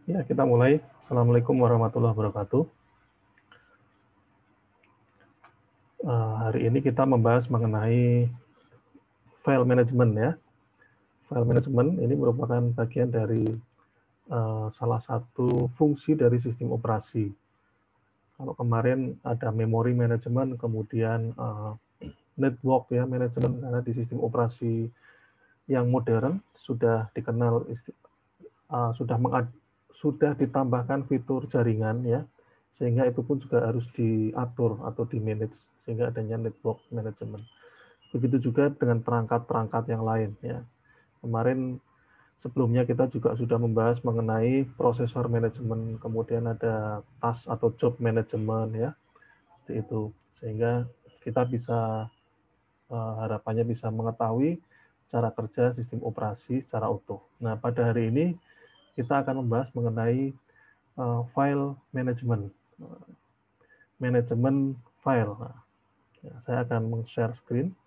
Ya, kita mulai. Assalamualaikum warahmatullahi wabarakatuh. Hari ini kita membahas mengenai file management ya. File management ini merupakan bagian dari salah satu fungsi dari sistem operasi. Kalau kemarin ada memory management, kemudian network ya management, karena di sistem operasi yang modern sudah dikenal sudah ditambahkan fitur jaringan ya, sehingga itu pun juga harus diatur atau di manage sehingga adanya network management. Begitu juga dengan perangkat-perangkat yang lain ya. Kemarin sebelumnya kita juga sudah membahas mengenai prosesor management, kemudian ada task atau job management ya, seperti itu. Sehingga kita bisa harapannya bisa mengetahui cara kerja sistem operasi secara utuh. Nah, pada hari ini kita akan membahas mengenai file management, manajemen file. Nah, ya, saya akan share screen.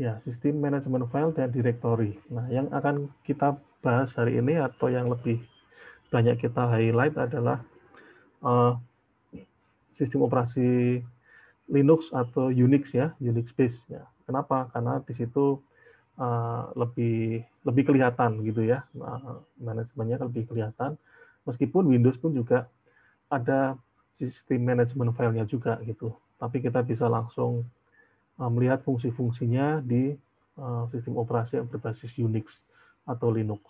Ya, sistem manajemen file dan directory. Nah, yang akan kita bahas hari ini atau yang lebih banyak kita highlight adalah uh, sistem operasi Linux atau Unix ya, Unix base ya. Kenapa? Karena di situ lebih kelihatan gitu ya, manajemennya lebih kelihatan. Meskipun Windows pun juga ada sistem manajemen filenya juga gitu. Tapi kita bisa langsung melihat fungsi-fungsinya di sistem operasi yang berbasis Unix atau Linux.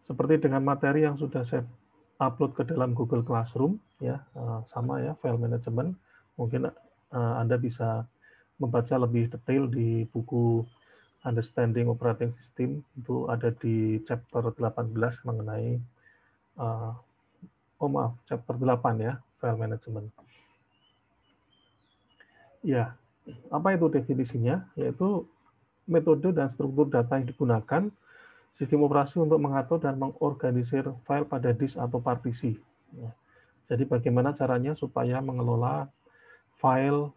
Seperti dengan materi yang sudah saya upload ke dalam Google Classroom, ya sama ya, file management. Mungkin Anda bisa membaca lebih detail di buku Understanding Operating System, itu ada di chapter 18 mengenai chapter 8 ya, file management. Ya, apa itu definisinya? Yaitu metode dan struktur data yang digunakan sistem operasi untuk mengatur dan mengorganisir file pada disk atau partisi. Ya. Jadi bagaimana caranya supaya mengelola file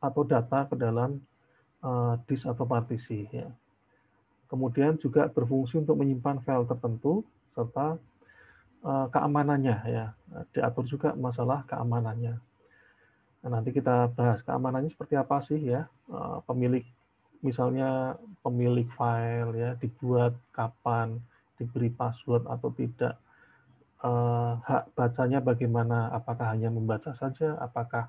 atau data ke dalam disk atau partisi. Ya. Kemudian juga berfungsi untuk menyimpan file tertentu serta keamanannya. Ya. Diatur juga masalah keamanannya. Nah, nanti kita bahas keamanannya seperti apa sih ya. Misalnya pemilik file ya dibuat kapan, diberi password atau tidak, hak bacanya bagaimana, apakah hanya membaca saja, apakah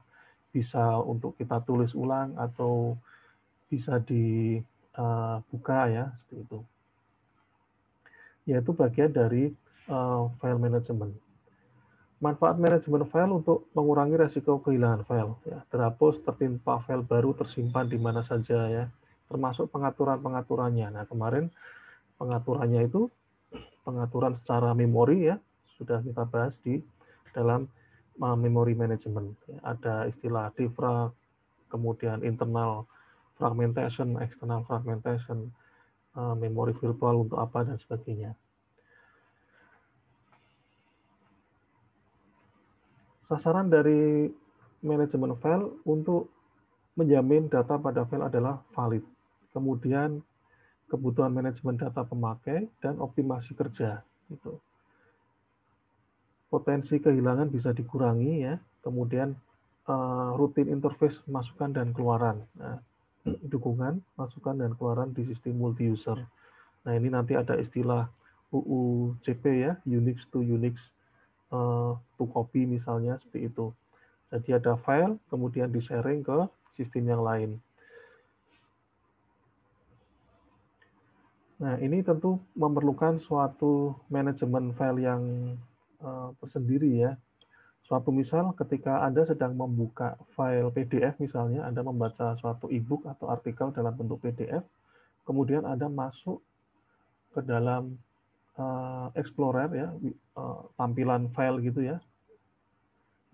bisa untuk kita tulis ulang atau bisa dibuka ya seperti itu. Yaitu bagian dari file management. Manfaat manajemen file untuk mengurangi resiko kehilangan file. Ya, terhapus, tertimpa file baru tersimpan di mana saja ya, termasuk pengaturan-pengaturannya. Nah, kemarin pengaturannya itu pengaturan secara memori ya, sudah kita bahas di dalam memory management. Ya, ada istilah defrag, kemudian internal fragmentation, external fragmentation, memori virtual untuk apa dan sebagainya. Sasaran dari manajemen file untuk menjamin data pada file adalah valid. Kemudian kebutuhan manajemen data pemakai dan optimasi kerja. Gitu. Potensi kehilangan bisa dikurangi ya. Kemudian rutin interface masukan dan keluaran. Nah, dukungan masukan dan keluaran di sistem multi user. Nah, ini nanti ada istilah UUCP ya, Unix to Unix to copy misalnya seperti itu. Jadi ada file, kemudian di-sharing ke sistem yang lain. Nah, ini tentu memerlukan suatu manajemen file yang tersendiri ya. Suatu misal ketika Anda sedang membuka file PDF misalnya, Anda membaca suatu e-book atau artikel dalam bentuk PDF, kemudian Anda masuk ke dalam Explorer ya, tampilan file gitu ya,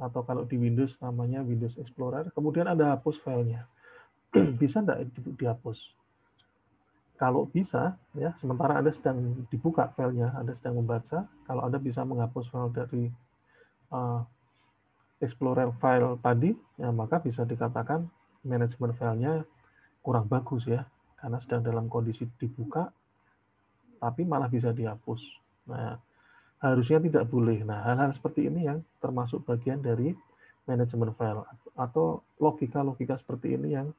atau kalau di Windows namanya Windows Explorer, kemudian Anda hapus filenya. Bisa enggak dihapus? Kalau bisa, ya, sementara Anda sedang dibuka filenya, Anda sedang membaca, kalau Anda bisa menghapus file dari Explorer file tadi, ya, maka bisa dikatakan manajemen filenya kurang bagus ya, karena sedang dalam kondisi dibuka, tapi malah bisa dihapus. Nah, harusnya tidak boleh. Nah, hal-hal seperti ini yang termasuk bagian dari manajemen file, atau logika-logika seperti ini yang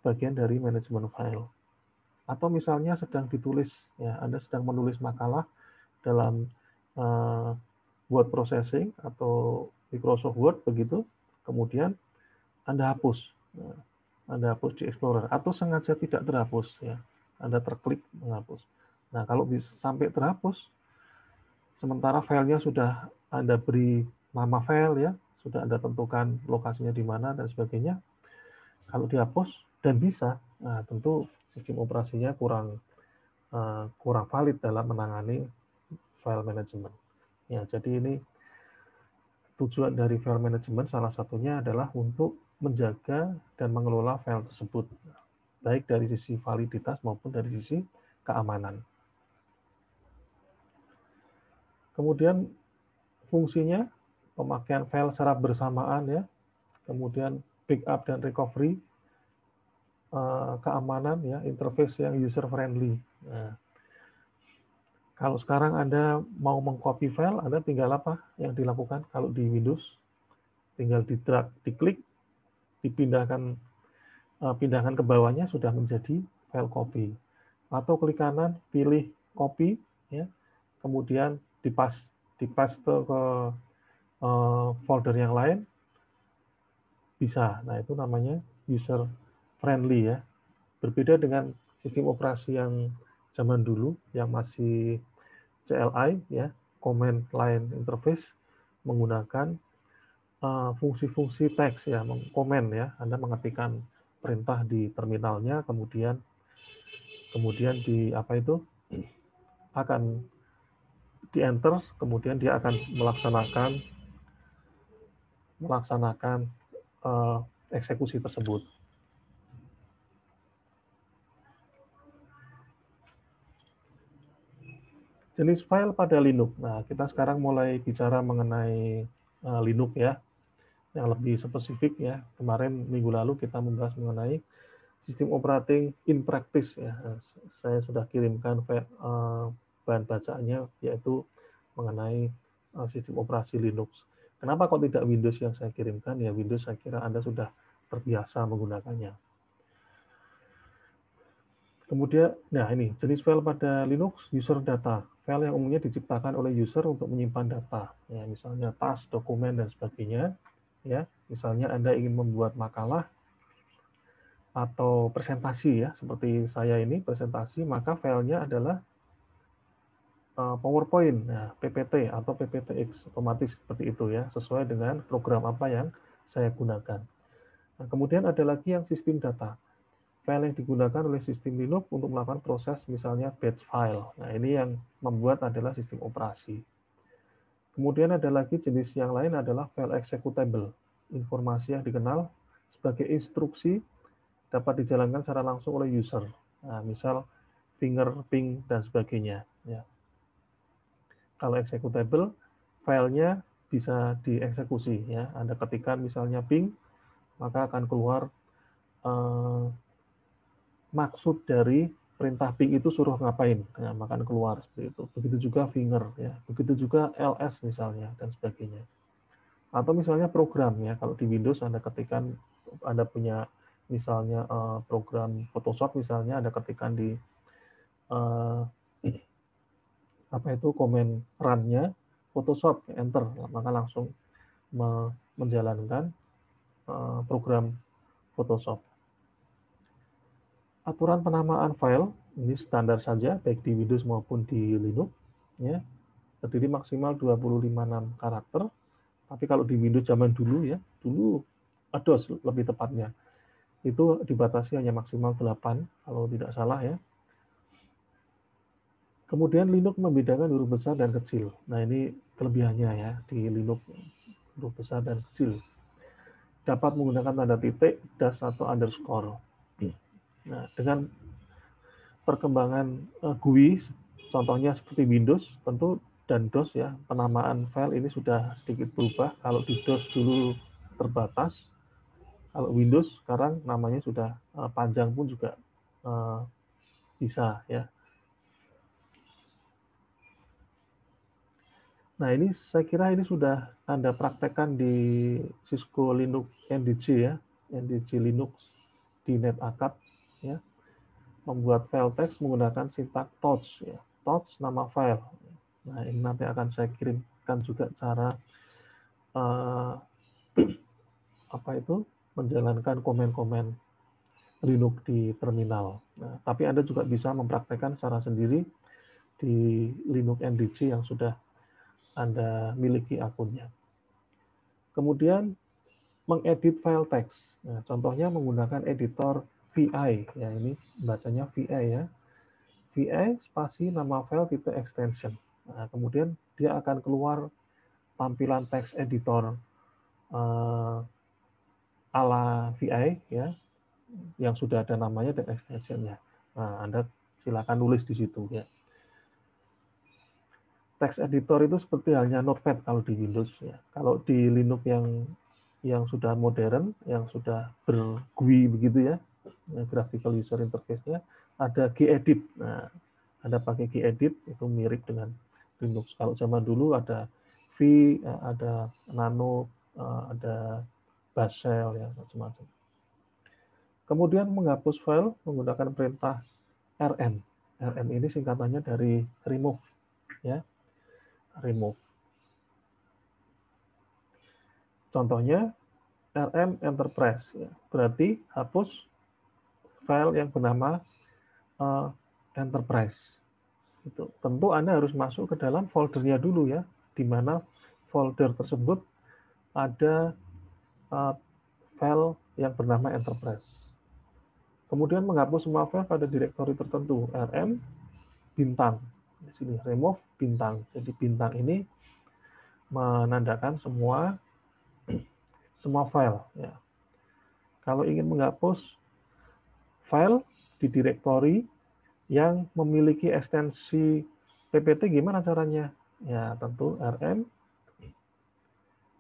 bagian dari manajemen file. Atau misalnya sedang ditulis, ya, Anda sedang menulis makalah dalam word processing atau Microsoft Word begitu, kemudian Anda hapus. Anda hapus di Explorer, atau sengaja tidak terhapus, ya, Anda terklik menghapus. Nah, kalau bisa sampai terhapus, sementara filenya sudah Anda beri nama file, ya, sudah Anda tentukan lokasinya di mana dan sebagainya, kalau dihapus dan bisa, nah, tentu sistem operasinya kurang valid dalam menangani file management. Ya, jadi ini tujuan dari file management salah satunya adalah untuk menjaga dan mengelola file tersebut, baik dari sisi validitas maupun dari sisi keamanan. Kemudian fungsinya pemakaian file secara bersamaan, ya, kemudian backup dan recovery, keamanan, ya, interface yang user friendly. Nah, kalau sekarang Anda mau mengcopy file, Anda tinggal apa yang dilakukan kalau di Windows? Tinggal di-drag, diklik, dipindahkan pindahkan ke bawahnya sudah menjadi file copy. Atau klik kanan, pilih copy, ya, kemudian dipaste ke folder yang lain, bisa. Nah, itu namanya user friendly, ya. Berbeda dengan sistem operasi yang zaman dulu yang masih CLI, ya, command line interface, menggunakan fungsi-fungsi teks, ya, komen, ya. Anda mengetikkan perintah di terminalnya, kemudian di apa itu akan di enter, kemudian dia akan melaksanakan eksekusi tersebut. Jenis file pada Linux. Nah, kita sekarang mulai bicara mengenai Linux, ya, yang lebih spesifik, ya. Kemarin minggu lalu kita membahas mengenai sistem operating in practice, ya. Saya sudah kirimkan bahan bacaannya, yaitu mengenai sistem operasi Linux. Kenapa kok tidak Windows yang saya kirimkan? Ya, Windows saya kira Anda sudah terbiasa menggunakannya. Kemudian, nah ini jenis file pada Linux, user data. File yang umumnya diciptakan oleh user untuk menyimpan data, ya, misalnya task, dokumen, dan sebagainya. Ya, misalnya Anda ingin membuat makalah atau presentasi, ya, seperti saya ini presentasi, maka filenya adalah PowerPoint, nah, PPT atau PPTX, otomatis seperti itu, ya, sesuai dengan program apa yang saya gunakan. Nah, kemudian ada lagi yang sistem data. File yang digunakan oleh sistem Linux untuk melakukan proses misalnya batch file. Nah, ini yang membuat adalah sistem operasi. Kemudian ada lagi jenis yang lain adalah file executable. Informasi yang dikenal sebagai instruksi dapat dijalankan secara langsung oleh user. Nah, misal finger, ping, dan sebagainya. Ya. Kalau executable, filenya bisa dieksekusi. Ya. Anda ketikkan misalnya ping, maka akan keluar maksud dari perintah ping itu suruh ngapain, ya, maka akan keluar seperti itu. Begitu juga finger, ya. Begitu juga ls misalnya, dan sebagainya. Atau misalnya program, ya, kalau di Windows Anda ketikkan, Anda punya misalnya program Photoshop misalnya, Anda ketikkan di apa itu komen run-nya Photoshop, enter, maka langsung menjalankan program Photoshop. Aturan penamaan file ini standar saja baik di Windows maupun di Linux, ya. Terdiri maksimal 256 karakter. Tapi kalau di Windows zaman dulu, ya, dulu DOS lebih tepatnya, itu dibatasi hanya maksimal 8 kalau tidak salah, ya. Kemudian Linux membedakan huruf besar dan kecil. Nah, ini kelebihannya, ya, di Linux, huruf besar dan kecil. Dapat menggunakan tanda titik, dash atau underscore. Nah, dengan perkembangan GUI, contohnya seperti Windows, tentu dan DOS ya, penamaan file ini sudah sedikit berubah. Kalau di DOS dulu terbatas, kalau Windows sekarang namanya sudah panjang pun juga bisa ya. Nah, ini saya kira ini sudah Anda praktekkan di Cisco Linux NDC ya, NDC Linux di NetAcad ya, membuat file teks menggunakan sintak touch ya, touch nama file. Nah, ini nanti akan saya kirimkan juga cara apa itu menjalankan komen-komen Linux di terminal. Nah, tapi Anda juga bisa mempraktekkan secara sendiri di Linux NDC yang sudah Anda miliki akunnya. Kemudian mengedit file teks. Nah, contohnya menggunakan editor VI. Ya, ini bacanya VI ya. VI spasi nama file titik extension. Nah, kemudian dia akan keluar tampilan teks editor ala VI ya, yang sudah ada namanya dan extensionnya. Nah, Anda silakan nulis di situ ya. Text editor itu seperti halnya Notepad kalau di Windows ya. Kalau di Linux yang sudah modern, yang sudah ber-GUI begitu ya, graphical user interface-nya, ada gedit. Nah, Anda pakai gedit itu mirip dengan Linux. Kalau zaman dulu ada V, ada Nano, ada Bash Shell ya, macam-macam. Kemudian menghapus file menggunakan perintah rm. Rm ini singkatannya dari remove ya, remove. Contohnya rm enterprise ya. Berarti hapus file yang bernama enterprise. Itu tentu Anda harus masuk ke dalam foldernya dulu ya, di mana folder tersebut ada file yang bernama enterprise. Kemudian menghapus semua file pada direktori tertentu, rm bintang. Di sini remove bintang. Jadi bintang ini menandakan semua file ya. Kalau ingin menghapus file di direktori yang memiliki ekstensi ppt gimana caranya? Ya, tentu rm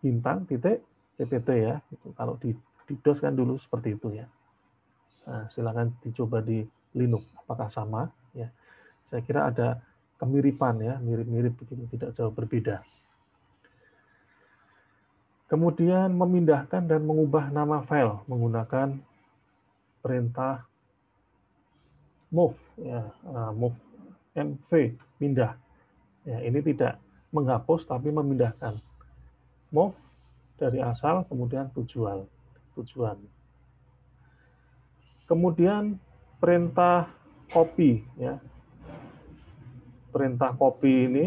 bintang titik ppt ya. Kalau di DOS kan dulu seperti itu ya. Nah, silakan dicoba di Linux apakah sama ya. Saya kira ada kemiripan ya, mirip-mirip begitu, tidak jauh berbeda. Kemudian memindahkan dan mengubah nama file menggunakan perintah move ya, move mv pindah. Ya, ini tidak menghapus tapi memindahkan. Move dari asal kemudian tujuan. Kemudian perintah copy ya. Perintah copy ini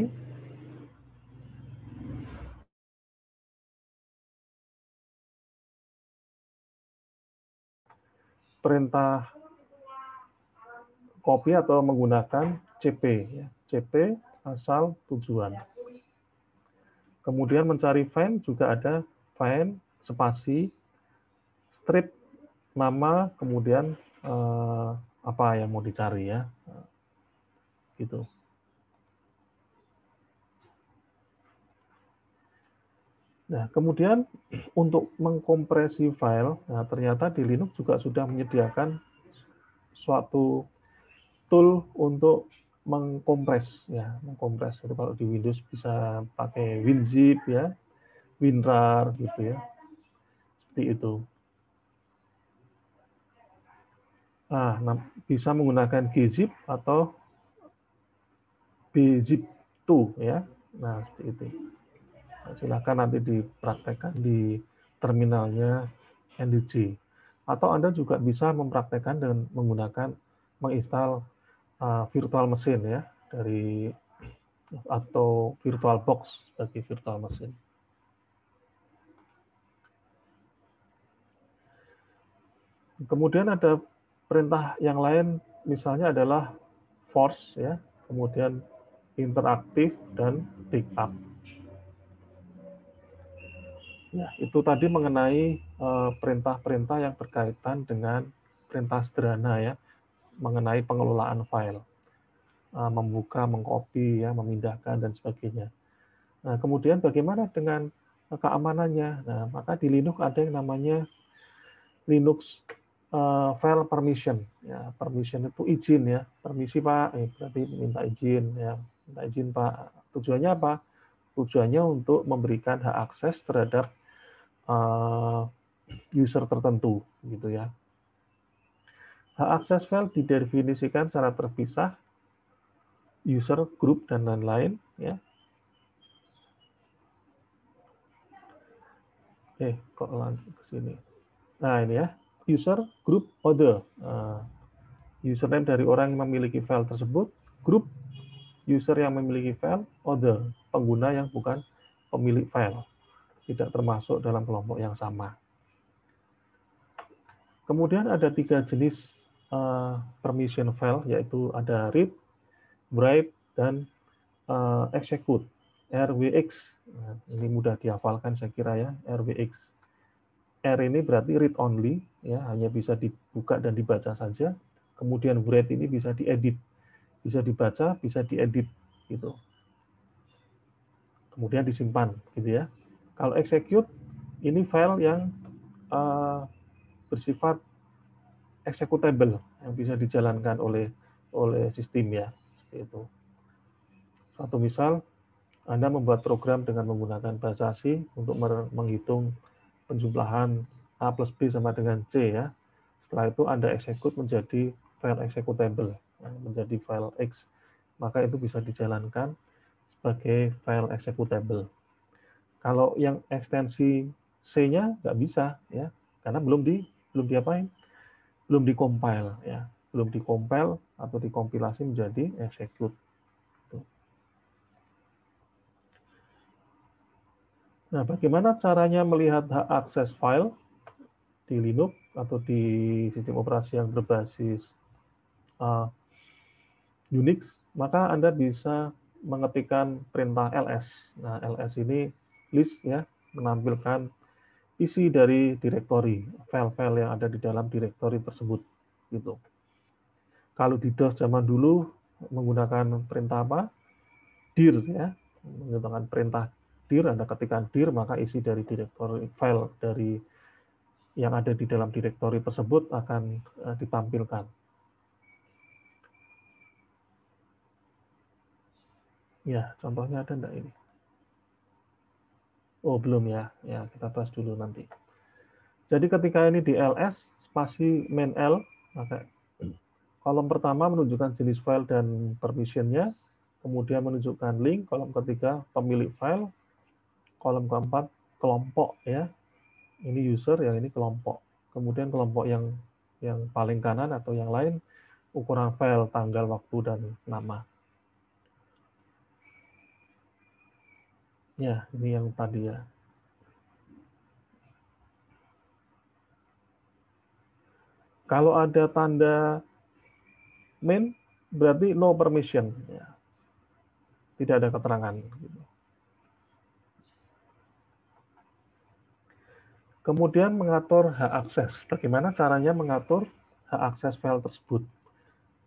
perintah copy atau menggunakan cp ya. cp asal tujuan. Kemudian mencari find juga ada find spasi strip nama kemudian apa yang mau dicari ya. Gitu. Nah, kemudian untuk mengkompresi file, nah ternyata di Linux juga sudah menyediakan suatu tool untuk mengkompres ya, mengkompres. Jadi kalau di Windows bisa pakai WinZip ya, WinRAR gitu ya. Seperti itu. Nah, bisa menggunakan gzip atau bzip2 ya. Nah, seperti itu. Nah, silakan nanti dipraktekkan di terminalnya NDC. Atau Anda juga bisa mempraktekkan dengan menggunakan menginstal virtual machine ya dari atau VirtualBox sebagai virtual machine. Kemudian ada perintah yang lain misalnya adalah force ya, kemudian interaktif dan backup. Ya, itu tadi mengenai perintah-perintah yang berkaitan dengan perintah sederhana ya, mengenai pengelolaan file. membuka, mengcopy, ya, memindahkan dan sebagainya. Nah, kemudian bagaimana dengan keamanannya? Nah, maka di Linux ada yang namanya Linux file permission. Ya, permission itu izin, ya. Permisi Pak, berarti minta izin, ya. Minta izin Pak. Tujuannya apa? Tujuannya untuk memberikan hak akses terhadap user tertentu, gitu ya. Hak akses file didefinisikan secara terpisah, user, group, dan lain-lain, ya. Kok lanjut ke sini? Nah, ini ya, user, group, other. Username dari orang yang memiliki file tersebut, group, user yang memiliki file, other, pengguna yang bukan pemilik file, tidak termasuk dalam kelompok yang sama. Kemudian ada 3 jenis permission file, yaitu ada read, write, dan execute, RWX. Nah, ini mudah dihafalkan saya kira ya, RWX. R ini berarti read only, ya, hanya bisa dibuka dan dibaca saja. Kemudian write ini bisa diedit, bisa dibaca, bisa diedit, gitu. Kemudian disimpan, gitu ya. Kalau execute ini file yang bersifat executable, yang bisa dijalankan oleh sistem, ya. Itu. Satu misal, Anda membuat program dengan menggunakan bahasa C untuk menghitung penjumlahan A plus B sama dengan C, ya. Setelah itu Anda execute menjadi file executable, menjadi file X. Maka itu bisa dijalankan sebagai file executable. Kalau yang ekstensi C-nya nggak bisa, ya, karena belum diapain, belum dikompil, ya, belum dikompil atau dikompilasi menjadi execute. Nah, bagaimana caranya melihat hak akses file di Linux atau di sistem operasi yang berbasis Unix? Maka Anda bisa mengetikkan perintah ls. Nah, ls ini list, ya, menampilkan isi dari direktori, file-file yang ada di dalam direktori tersebut, gitu. Kalau di DOS zaman dulu menggunakan perintah apa? Dir, ya, menggunakan perintah dir. Anda ketikkan dir, maka isi dari direktori file dari yang ada di dalam direktori tersebut akan ditampilkan. Ya, contohnya ada enggak ini? Oh, belum ya. Ya, kita bahas dulu nanti. Jadi ketika ini di ls, spasi main L, maka kolom pertama menunjukkan jenis file dan permissionnya, kemudian menunjukkan link, kolom ketiga pemilik file, kolom keempat kelompok, ya. Ini user, yang ini kelompok. Kemudian kelompok yang paling kanan atau yang lain, ukuran file, tanggal, waktu, dan nama. Ya, ini yang tadi, ya. Kalau ada tanda main, berarti no permission, ya. Tidak ada keterangan. Kemudian mengatur hak akses. Bagaimana caranya mengatur hak akses file tersebut?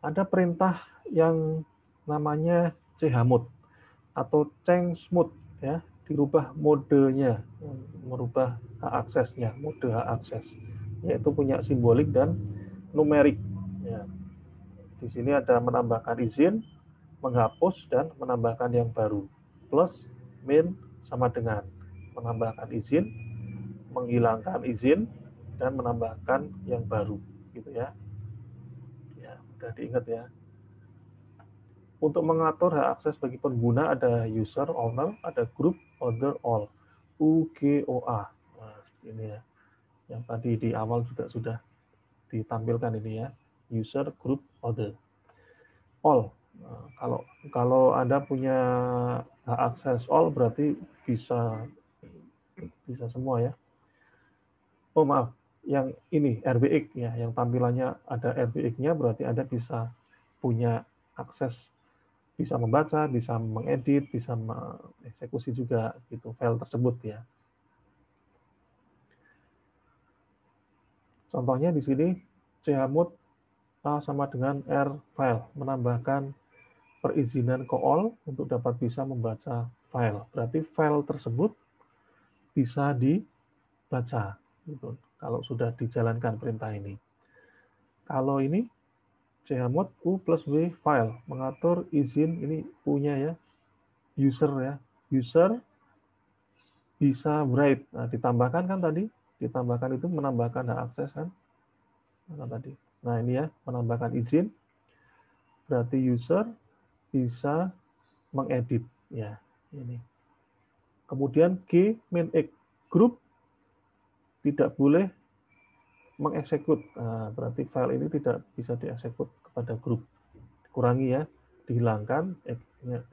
Ada perintah yang namanya chmod atau change-mode, ya, dirubah modenya, merubah hak aksesnya, mode hak akses, yaitu punya simbolik dan numerik. Ya. Di sini ada menambahkan izin, menghapus, dan menambahkan yang baru. Plus, min sama dengan menambahkan izin, menghilangkan izin, dan menambahkan yang baru, gitu ya. Ya, udah diingat ya. Untuk mengatur hak akses bagi pengguna ada user, owner, ada group, other, all. UGOA. Nah, ini ya. Yang tadi di awal juga sudah ditampilkan ini ya. User, group, other. All. Nah, kalau Anda punya hak akses all berarti bisa semua ya. Oh maaf, yang ini RWX ya, yang tampilannya ada RWX-nya berarti Anda bisa punya akses, bisa membaca, bisa mengedit, bisa mengeksekusi juga gitu file tersebut ya. Contohnya di sini chmod A sama dengan R file, menambahkan perizinan ke all untuk dapat bisa membaca file. Berarti file tersebut bisa dibaca gitu, kalau sudah dijalankan perintah ini. Kalau ini chmod u plus w file mengatur izin, ini punya ya, user ya, user bisa write. Nah, ditambahkan kan tadi, ditambahkan itu menambahkan hak akses kan, tadi. Nah ini ya, menambahkan izin, berarti user bisa mengedit ya ini. Kemudian G main X group tidak boleh mengeksekut. Nah, berarti file ini tidak bisa dieksekut kepada grup. Dikurangi ya, dihilangkan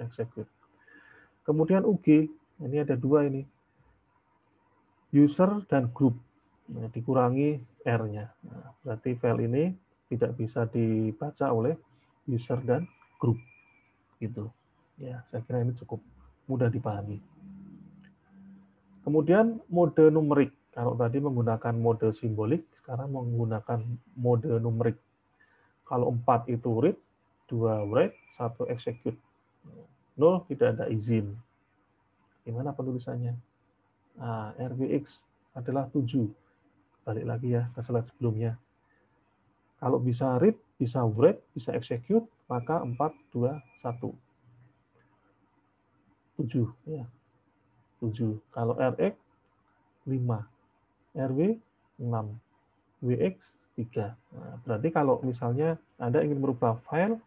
execute. Kemudian UG, ini ada dua ini. User dan group. Nah, dikurangi R-nya. Nah, berarti file ini tidak bisa dibaca oleh user dan group. Gitu. Ya, saya kira ini cukup mudah dipahami. Kemudian mode numerik. Kalau tadi menggunakan mode simbolik, sekarang menggunakan mode numerik. Kalau 4 itu read, 2 write, 1 execute. 0 tidak ada izin. Gimana penulisannya? Nah, RWX adalah 7. Balik lagi ya ke slide sebelumnya. Kalau bisa read, bisa write, bisa execute, maka 4, 2, 1. 7. Ya. 7. Kalau RX, 5. RW, 6. WX 3. Nah, berarti kalau misalnya Anda ingin merubah file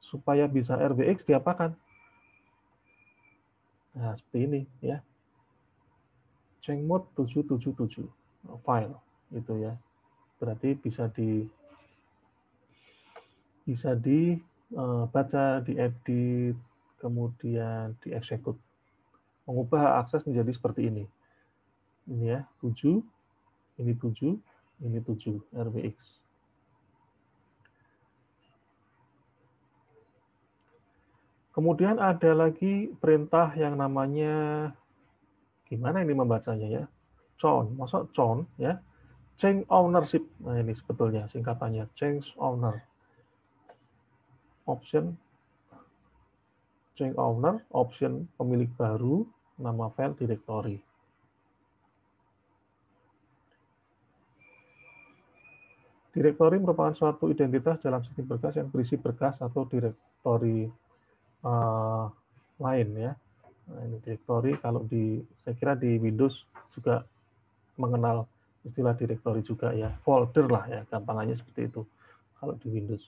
supaya bisa RWX diapakan? Nah, seperti ini ya. Chmod 777 file itu ya. Berarti bisa dibaca, diedit, kemudian dieksekut. Mengubah akses menjadi seperti ini. Ini ya, 7, ini 7, ini 7 RWX. Kemudian ada lagi perintah yang namanya, gimana ini membacanya ya? Chown, masuk chown ya. Change ownership. Nah, ini sebetulnya singkatannya change owner. Option change owner, option pemilik baru, nama file directory. Directory merupakan suatu identitas dalam sistem berkas yang berisi berkas atau directory lain ya. Nah, ini directory kalau saya kira di Windows juga mengenal istilah directory juga ya, folder lah ya, gampangannya seperti itu kalau di Windows.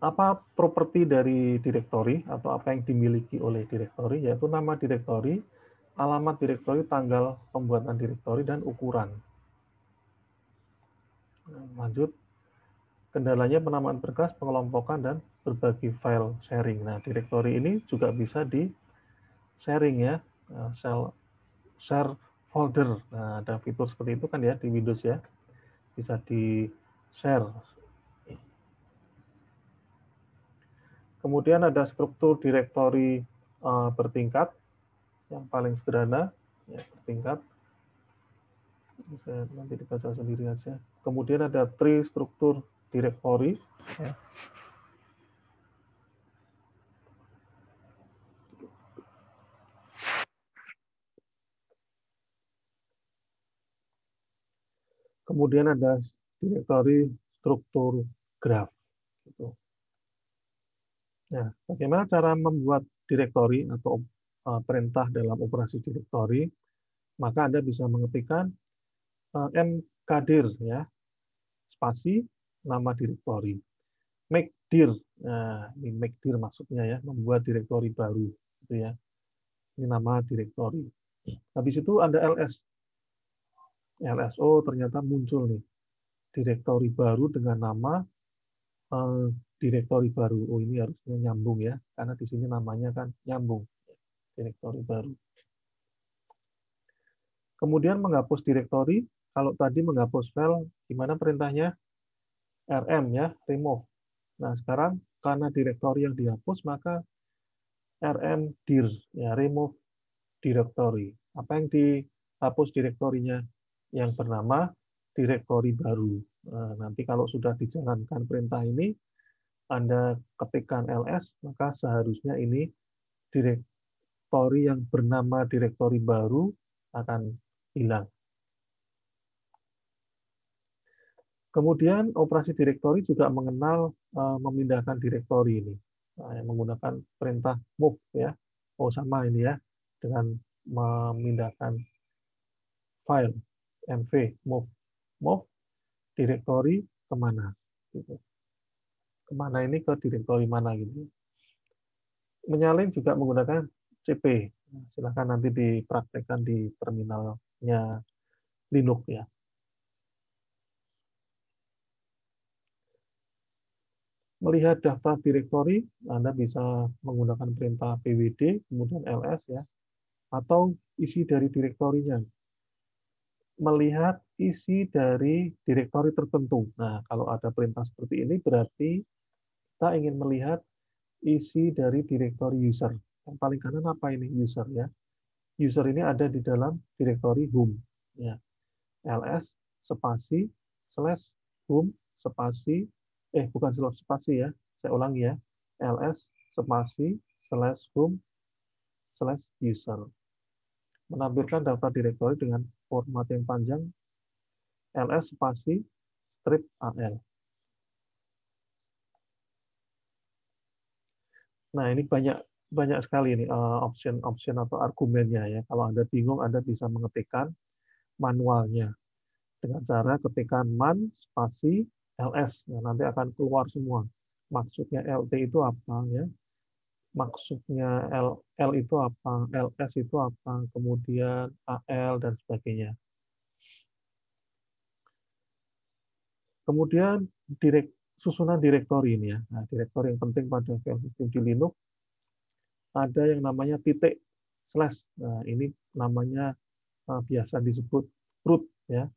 Apa properti dari directory atau apa yang dimiliki oleh directory, yaitu nama directory, alamat directory, tanggal pembuatan directory, dan ukuran. Lanjut, kendalanya penamaan berkas, pengelompokan, dan berbagi file sharing. Nah, directory ini juga bisa di sharing ya, share folder. Nah, ada fitur seperti itu kan ya di Windows ya, bisa di share. Kemudian ada struktur directory bertingkat, yang paling sederhana, ya, bertingkat. Bisa nanti dibaca sendiri aja. Kemudian ada tree struktur directory. Ya. Kemudian ada directory struktur graph. Gitu. Nah, bagaimana cara membuat directory atau perintah dalam operasi directory? Maka Anda bisa mengetikkan mkdir ya, spasi nama directory. Make dir, nah ini make dir maksudnya ya, membuat directory baru, gitu ya. Ini nama directory. Habis itu ada ls. LSO ternyata muncul nih directory baru dengan nama directory baru. Oh ini harusnya nyambung ya, karena di sini namanya kan nyambung directory baru. Kemudian menghapus directory. Kalau tadi menghapus file, gimana perintahnya? rm ya, remove. Nah sekarang karena directory yang dihapus, maka rm dir ya, remove directory. Apa yang dihapus direktorinya? Yang bernama directory baru. Nanti kalau sudah dijalankan perintah ini, Anda ketikkan ls, maka seharusnya ini direktori yang bernama direktori baru akan hilang. Kemudian operasi direktori juga mengenal memindahkan direktori ini menggunakan perintah move ya. Oh sama ini ya dengan memindahkan file mv move direktori kemana gitu. Kemana ini ke direktori mana gitu. Menyalin juga menggunakan cp. Silahkan nanti dipraktekkan di terminalnya Linux ya. Melihat daftar direktori, Anda bisa menggunakan perintah pwd, kemudian ls ya, atau isi dari direktorinya. Melihat isi dari direktori tertentu. Nah, kalau ada perintah seperti ini, berarti kita ingin melihat isi dari direktori user. Yang paling kanan apa ini? User ya. User ini ada di dalam direktori home. Ya. ls spasi slash home spasi bukan spasi ya, saya ulangi ya, ls spasi slash home slash user, menampilkan daftar direktori dengan format yang panjang ls spasi strip al. Nah ini banyak sekali ini option atau argumennya ya. Kalau Anda bingung, Anda bisa mengetikkan manualnya dengan cara ketikkan man spasi ls. Nah, nanti akan keluar semua. Maksudnya lt itu apa ya? Maksudnya L itu apa, LS itu apa, kemudian AL dan sebagainya. Kemudian susunan direktori ini ya. Nah, direktori yang penting pada file system di Linux ada yang namanya titik slash. Nah, ini namanya biasa disebut root ya,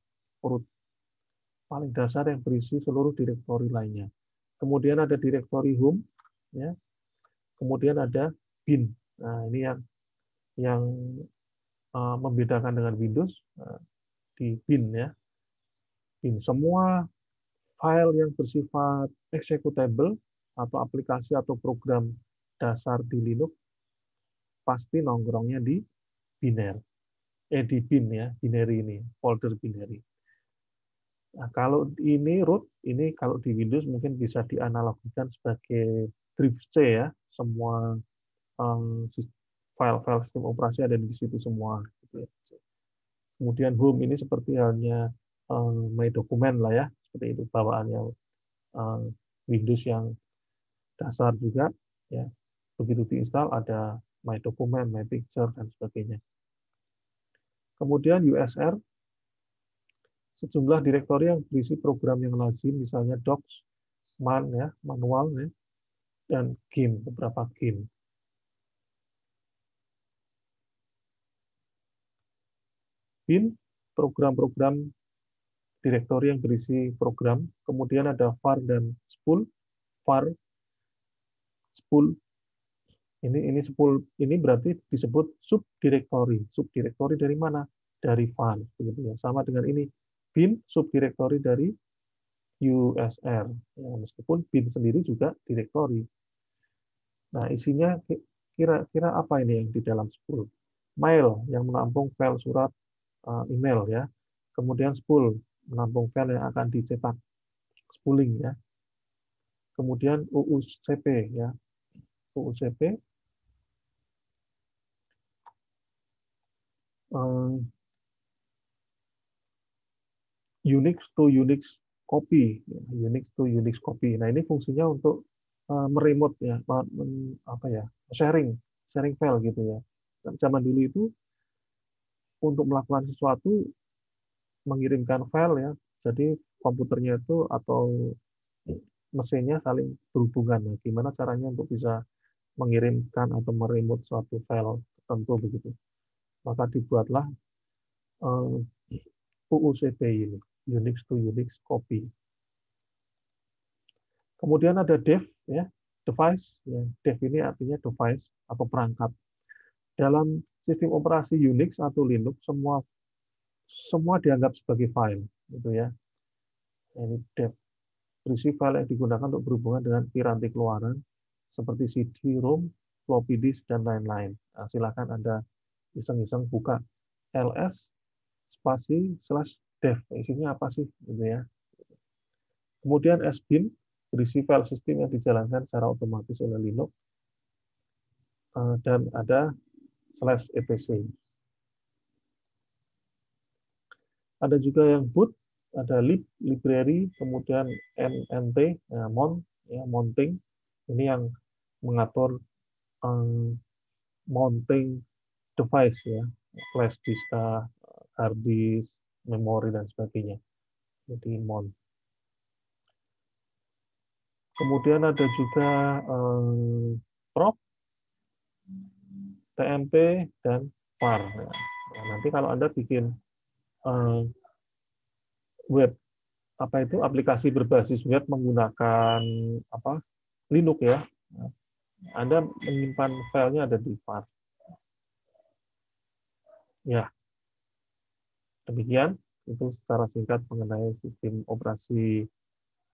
root paling dasar yang berisi seluruh direktori lainnya. Kemudian ada direktori home ya. Kemudian ada bin. Nah, ini yang membedakan dengan Windows di bin ya. Bin semua file yang bersifat executable atau aplikasi atau program dasar di Linux pasti nongkrongnya di biner. Di bin ya, binary ini, folder binary. Nah, kalau ini root, ini kalau di Windows mungkin bisa dianalogikan sebagai drive C ya, semua file-file sistem operasi ada di situ semua. Gitu ya. Kemudian home ini seperti halnya my document lah ya, seperti itu bawaannya Windows yang dasar juga ya. Begitu diinstal ada my document, my picture dan sebagainya. Kemudian USR sejumlah direktori yang berisi program yang lazim misalnya docs, man ya, manual ya, dan game, beberapa game. Bin program-program direktori yang berisi program, kemudian ada var dan spool. Var, spool ini spool ini berarti disebut subdirektori. Subdirektori dari mana? Dari var, begitu ya. Sama dengan ini bin subdirektori dari USR. Ya, meskipun bin sendiri juga direktori. Nah, isinya kira-kira apa ini yang di dalam spool? Mail yang menampung file surat email ya. Kemudian spool menampung file yang akan dicetak, spooling ya. Kemudian UUCP ya. UUCP Unix to Unix copy, Unix to Unix copy. Nah ini fungsinya untuk meremote ya, apa ya, sharing file gitu ya. Zaman dulu itu untuk melakukan sesuatu mengirimkan file ya, jadi komputernya itu atau mesinnya saling berhubungan. Nah, gimana caranya untuk bisa mengirimkan atau meremote suatu file tertentu begitu. Maka dibuatlah UUCP ini, Unix to Unix copy. Kemudian ada dev, ya, device. Ya. Dev ini artinya device atau perangkat. Dalam sistem operasi Unix atau Linux, semua dianggap sebagai file, gitu ya. Ini dep. Berisi file yang digunakan untuk berhubungan dengan piranti keluaran seperti CD-ROM, floppy disk, dan lain-lain. Nah, silakan Anda iseng-iseng buka ls spasi slash dev. Isinya apa sih? Gitu ya. Kemudian sbin, berisi file sistem yang dijalankan secara otomatis oleh Linux, dan ada slash etc. Ada juga yang boot, ada lib, library, kemudian mnt, ya, mount, ya, mounting. Ini yang mengatur mounting device ya, flash disk, hard disk, memori dan sebagainya. Jadi mount. Kemudian ada juga prop, tmp, dan var. Nah, nanti kalau Anda bikin web, apa itu aplikasi berbasis web menggunakan apa Linux ya, Anda menyimpan filenya ada di var. Ya, demikian itu secara singkat mengenai sistem operasi